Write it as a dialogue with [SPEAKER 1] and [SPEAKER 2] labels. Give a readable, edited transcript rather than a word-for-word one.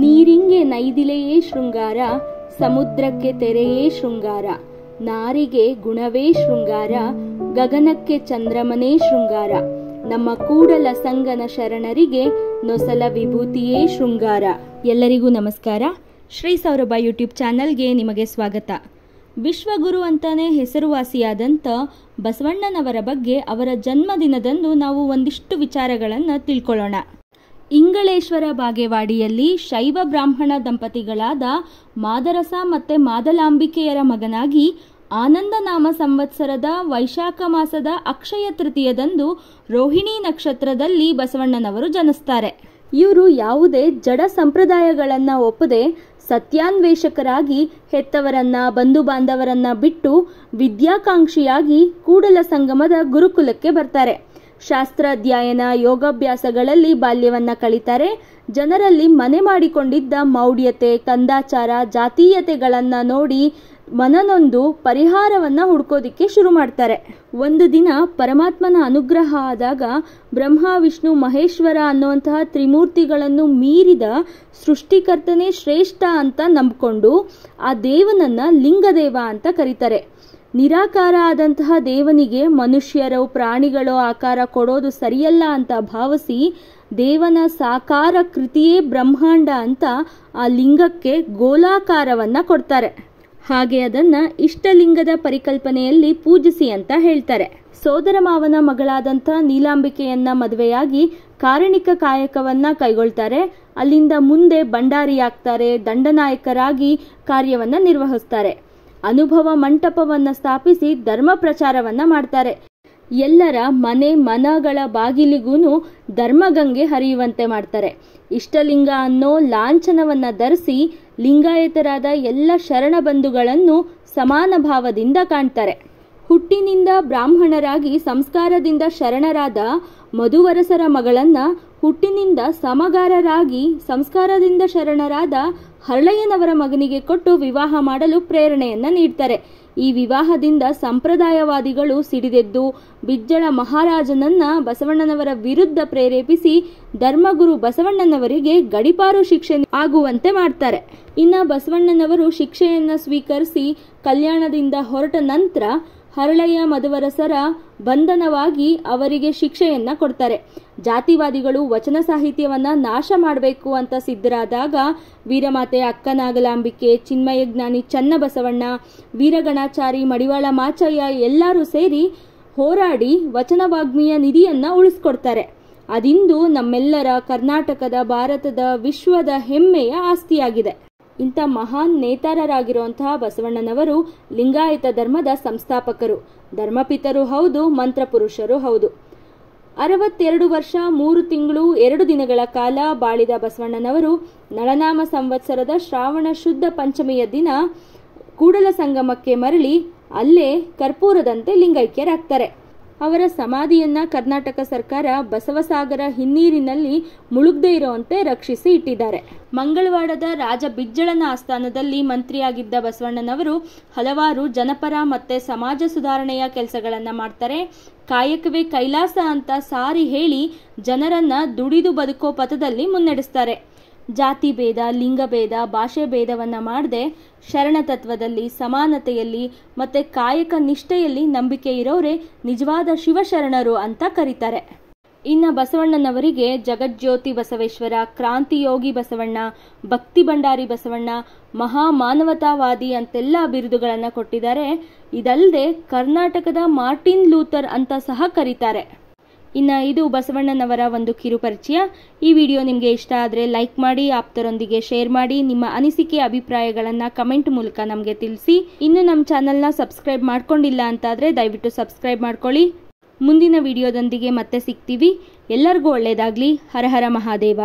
[SPEAKER 1] ನೀರಿಂಗೆ ನೈದಿಲೆಯೇ ಶೃಂಗಾರ, ಸಮುದ್ರಕ್ಕೆ ತೆರೆಯೇ ಶೃಂಗಾರ, ನಾರಿಗೆ ಗುಣವೇ ಶೃಂಗಾರ, ಗಗನಕ್ಕೆ ಚಂದ್ರಮನೇ ಶೃಂಗಾರ, ನಮ್ಮ ಕೂಡಲ ಸಂಗನ ಶರಣರಿಗೆ ನೊಸಲ ವಿಭೂತಿಯೇ ಶೃಂಗಾರ. ಎಲ್ಲರಿಗೂ ನಮಸ್ಕಾರ. ಶ್ರೀ ಸೌರಭ ಯೂಟ್ಯೂಬ್ ಚಾನಲ್ಗೆ ನಿಮಗೆ ಸ್ವಾಗತ. ವಿಶ್ವಗುರು ಅಂತಾನೆ ಹೆಸರುವಾಸಿಯಾದಂಥ ಬಸವಣ್ಣನವರ ಬಗ್ಗೆ ಅವರ ಜನ್ಮದಿನದಂದು ನಾವು ಒಂದಿಷ್ಟು ವಿಚಾರಗಳನ್ನು ತಿಳ್ಕೊಳ್ಳೋಣ. ಇಂಗಳೇಶ್ವರ ಬಾಗೇವಾಡಿಯಲ್ಲಿ ಶೈವ ಬ್ರಾಹ್ಮಣ ದಂಪತಿಗಳಾದ ಮಾದರಸ ಮತ್ತು ಮಾದಲಾಂಬಿಕೆಯರ ಮಗನಾಗಿ ಆನಂದನಾಮ ಸಂವತ್ಸರದ ವೈಶಾಖ ಮಾಸದ ಅಕ್ಷಯ ತೃತೀಯದಂದು ರೋಹಿಣಿ ನಕ್ಷತ್ರದಲ್ಲಿ ಬಸವಣ್ಣನವರು ಜನಿಸ್ತಾರೆ. ಇವರು ಯಾವುದೇ ಜಡ ಸಂಪ್ರದಾಯಗಳನ್ನು ಒಪ್ಪದೆ ಸತ್ಯಾನ್ವೇಷಕರಾಗಿ ಹೆತ್ತವರನ್ನ ಬಂಧು ಬಾಂಧವರನ್ನ ಬಿಟ್ಟು ವಿದ್ಯಾಕಾಂಕ್ಷಿಯಾಗಿ ಕೂಡಲ ಸಂಗಮದ ಗುರುಕುಲಕ್ಕೆ ಬರ್ತಾರೆ. ಶಾಸ್ತ್ರಾಧ್ಯಯನ ಯೋಗಾಭ್ಯಾಸಗಳಲ್ಲಿ ಬಾಲ್ಯವನ್ನ ಕಳೀತಾರೆ. ಜನರಲ್ಲಿ ಮನೆ ಮಾಡಿಕೊಂಡಿದ್ದ ಮೌಢ್ಯತೆ, ಕಂದಾಚಾರ, ಜಾತೀಯತೆಗಳನ್ನ ನೋಡಿ ಮನನೊಂದು ಪರಿಹಾರವನ್ನ ಹುಡ್ಕೋದಿಕ್ಕೆ ಶುರು ಮಾಡ್ತಾರೆ. ಒಂದು ದಿನ ಪರಮಾತ್ಮನ ಅನುಗ್ರಹ ಆದಾಗ ಬ್ರಹ್ಮ ವಿಷ್ಣು ಮಹೇಶ್ವರ ಅನ್ನುವಂತಹ ತ್ರಿಮೂರ್ತಿಗಳನ್ನು ಮೀರಿದ ಸೃಷ್ಟಿಕರ್ತನೇ ಶ್ರೇಷ್ಠ ಅಂತ ನಂಬಿಕೊಂಡು ಆ ದೇವನನ್ನ ಲಿಂಗದೇವ ಅಂತ ಕರೀತಾರೆ. ನಿರಾಕಾರ ಆದಂತಹ ದೇವನಿಗೆ ಮನುಷ್ಯರು ಪ್ರಾಣಿಗಳು ಆಕಾರ ಕೊಡೋದು ಸರಿಯಲ್ಲ ಅಂತ ಭಾವಿಸಿ ದೇವನ ಸಾಕಾರ ಕೃತಿಯೇ ಬ್ರಹ್ಮಾಂಡ ಅಂತ ಆ ಲಿಂಗಕ್ಕೆ ಗೋಲಾಕಾರವನ್ನ ಕೊಡ್ತಾರೆ. ಹಾಗೆ ಅದನ್ನ ಇಷ್ಟಲಿಂಗದ ಪರಿಕಲ್ಪನೆಯಲ್ಲಿ ಪೂಜಿಸಿ ಅಂತ ಹೇಳ್ತಾರೆ. ಸೋದರ ಮಾವನ ಮಗಳಾದಂಥ ನೀಲಾಂಬಿಕೆಯನ್ನ ಮದುವೆಯಾಗಿ ಕಾರಣಿಕ ಕಾಯಕವನ್ನ ಕೈಗೊಳ್ತಾರೆ. ಅಲ್ಲಿಂದ ಮುಂದೆ ಬಂಡಾರಿಯಾಗ್ತಾರೆ, ದಂಡನಾಯಕರಾಗಿ ಕಾರ್ಯವನ್ನ ನಿರ್ವಹಿಸ್ತಾರೆ. ಅನುಭವ ಮಂಟಪವನ್ನ ಸ್ಥಾಪಿಸಿ ಧರ್ಮ ಪ್ರಚಾರವನ್ನ ಮಾಡ್ತಾರೆ. ಎಲ್ಲರ ಮನೆ ಮನಗಳ ಬಾಗಿಲಿಗೂ ಧರ್ಮಗಂಗೆ ಹರಿಯುವಂತೆ ಮಾಡ್ತಾರೆ. ಇಷ್ಟಲಿಂಗ ಅನ್ನೋ ಲಾಂಛನವನ್ನ ಧರಿಸಿ ಲಿಂಗಾಯತರಾದ ಎಲ್ಲ ಶರಣ ಬಂಧುಗಳನ್ನು ಸಮಾನ ಭಾವದಿಂದ ಕಾಣ್ತಾರೆ. ಹುಟ್ಟಿನಿಂದ ಬ್ರಾಹ್ಮಣರಾಗಿ ಸಂಸ್ಕಾರದಿಂದ ಶರಣರಾದ ಮಧುವರಸರ ಮಗಳನ್ನ ಹುಟ್ಟಿನಿಂದ ಸಮಗಾರರಾಗಿ ಸಂಸ್ಕಾರದಿಂದ ಶರಣರಾದ ಹರಳಯ್ಯನವರ ಮಗನಿಗೆ ಕೊಟ್ಟು ವಿವಾಹ ಮಾಡಲು ಪ್ರೇರಣೆಯನ್ನ ನೀಡ್ತಾರೆ. ಈ ವಿವಾಹದಿಂದ ಸಂಪ್ರದಾಯವಾದಿಗಳು ಸಿಡಿದೆದ್ದು ಬಿಜ್ಜಳ ಮಹಾರಾಜನನ್ನ ಬಸವಣ್ಣನವರ ವಿರುದ್ಧ ಪ್ರೇರೇಪಿಸಿ ಧರ್ಮಗುರು ಬಸವಣ್ಣನವರಿಗೆ ಗಡಿಪಾರು ಶಿಕ್ಷೆ ಆಗುವಂತೆ ಮಾಡ್ತಾರೆ. ಇನ್ನ ಬಸವಣ್ಣನವರು ಶಿಕ್ಷೆಯನ್ನ ಸ್ವೀಕರಿಸಿ ಕಲ್ಯಾಣದಿಂದ ಹೊರಟ ನಂತರ ಹರಳಯ್ಯ ಮಧುವರಸರ ಬಂಧನವಾಗಿ ಅವರಿಗೆ ಶಿಕ್ಷೆಯನ್ನ ಕೊಡ್ತಾರೆ. ಜಾತಿವಾದಿಗಳು ವಚನ ಸಾಹಿತ್ಯವನ್ನ ನಾಶ ಮಾಡಬೇಕು ಅಂತ ಸಿದ್ಧರಾದಾಗ ವೀರಮಾತೆ ಅಕ್ಕನಾಗಲಾಂಬಿಕೆ, ಚಿನ್ಮಯಜ್ಞಾನಿ ಚನ್ನಬಸವಣ್ಣ, ವೀರಗಣಾಚಾರಿ, ಮಡಿವಾಳ ಮಾಚಯ್ಯ ಎಲ್ಲರೂ ಸೇರಿ ಹೋರಾಡಿ ವಚನವಾಗ್ಮಿಯ ನಿಧಿಯನ್ನ ಉಳಿಸ್ಕೊಡ್ತಾರೆ. ಅದಿಂದು ನಮ್ಮೆಲ್ಲರ ಕರ್ನಾಟಕದ, ಭಾರತದ, ವಿಶ್ವದ ಹೆಮ್ಮೆಯ ಆಸ್ತಿಯಾಗಿದೆ. ಇಂಥ ಮಹಾನ್ ನೇತಾರರಾಗಿರುವಂತಹ ಬಸವಣ್ಣನವರು ಲಿಂಗಾಯತ ಧರ್ಮದ ಸಂಸ್ಥಾಪಕರು, ಧರ್ಮಪಿತರು ಹೌದು, ಮಂತ್ರಪುರುಷರು ಹೌದು. 62 ವರ್ಷ 3 ತಿಂಗಳು 2 ದಿನಗಳ ಕಾಲ ಬಾಳಿದ ಬಸವಣ್ಣನವರು ನಳನಾಮ ಸಂವತ್ಸರದ ಶ್ರಾವಣ ಶುದ್ಧ ಪಂಚಮಿಯ ದಿನ ಕೂಡಲ ಸಂಗಮಕ್ಕೆ ಮರಳಿ ಅಲ್ಲೇ ಕರ್ಪೂರದಂತೆ ಲಿಂಗೈಕ್ಯರಾಗ್ತಾರೆ. ಅವರ ಸಮಾಧಿಯನ್ನ ಕರ್ನಾಟಕ ಸರ್ಕಾರ ಬಸವಸಾಗರ ಹಿನ್ನೀರಿನಲ್ಲಿ ಮುಳುಗದೇ ಇರುವಂತೆ ರಕ್ಷಿಸಿ ಇಟ್ಟಿದ್ದಾರೆ. ಮಂಗಳವಾಡದ ರಾಜ ಬಿಜ್ಜಳನ ಆಸ್ಥಾನದಲ್ಲಿ ಮಂತ್ರಿಯಾಗಿದ್ದ ಬಸವಣ್ಣನವರು ಹಲವಾರು ಜನಪರ ಮತ್ತೆ ಸಮಾಜ ಸುಧಾರಣೆಯ ಕೆಲಸಗಳನ್ನ ಮಾಡ್ತಾರೆ. ಕಾಯಕವೇ ಕೈಲಾಸ ಅಂತ ಸಾರಿ ಹೇಳಿ ಜನರನ್ನ ದುಡಿದು ಬದುಕೋ ಪಥದಲ್ಲಿ ಮುನ್ನಡೆಸ್ತಾರೆ. ಜಾತಿ ಭೇದ, ಲಿಂಗಭೇದ, ಭಾಷೆ ಭೇದವನ್ನ ಮಾಡದೆ ಶರಣ ತತ್ವದಲ್ಲಿ, ಸಮಾನತೆಯಲ್ಲಿ ಮತ್ತೆ ಕಾಯಕ ನಿಷ್ಠೆಯಲ್ಲಿ ನಂಬಿಕೆ ಇರೋರೇ ನಿಜವಾದ ಶಿವಶರಣರು ಅಂತ ಕರೀತಾರೆ. ಇನ್ನ ಬಸವಣ್ಣನವರಿಗೆ ಜಗಜ್ಯೋತಿ ಬಸವೇಶ್ವರ, ಕ್ರಾಂತಿಯೋಗಿ ಬಸವಣ್ಣ, ಭಕ್ತಿ ಭಂಡಾರಿ ಬಸವಣ್ಣ, ಮಹಾ ಮಾನವತಾವಾದಿ ಅಂತೆಲ್ಲ ಬಿರುದುಗಳನ್ನ ಕೊಟ್ಟಿದ್ದಾರೆ. ಇದಲ್ಲದೆ ಕರ್ನಾಟಕದ ಮಾರ್ಟಿನ್ ಲೂಥರ್ ಅಂತ ಸಹ ಕರೀತಾರೆ. ಇನ್ನು ಇದು ಬಸವಣ್ಣನವರ ಒಂದು ಕಿರು ಪರಿಚಯ. ಈ ವಿಡಿಯೋ ನಿಮಗೆ ಇಷ್ಟ ಆದರೆ ಲೈಕ್ ಮಾಡಿ, ಆಪ್ತರೊಂದಿಗೆ ಶೇರ್ ಮಾಡಿ, ನಿಮ್ಮ ಅನಿಸಿಕೆ ಅಭಿಪ್ರಾಯಗಳನ್ನು ಕಮೆಂಟ್ ಮೂಲಕ ನಮಗೆ ತಿಳಿಸಿ. ಇನ್ನು ನಮ್ಮ ಚಾನಲ್ನ ಸಬ್ಸ್ಕ್ರೈಬ್ ಮಾಡ್ಕೊಂಡಿಲ್ಲ ಅಂತಾದರೆ ದಯವಿಟ್ಟು ಸಬ್ಸ್ಕ್ರೈಬ್ ಮಾಡ್ಕೊಳ್ಳಿ. ಮುಂದಿನ ವಿಡಿಯೋದೊಂದಿಗೆ ಮತ್ತೆ ಸಿಗ್ತೀವಿ. ಎಲ್ಲರಿಗೂ ಒಳ್ಳೆಯದಾಗಲಿ. ಹರ ಹರ ಮಹಾದೇವ.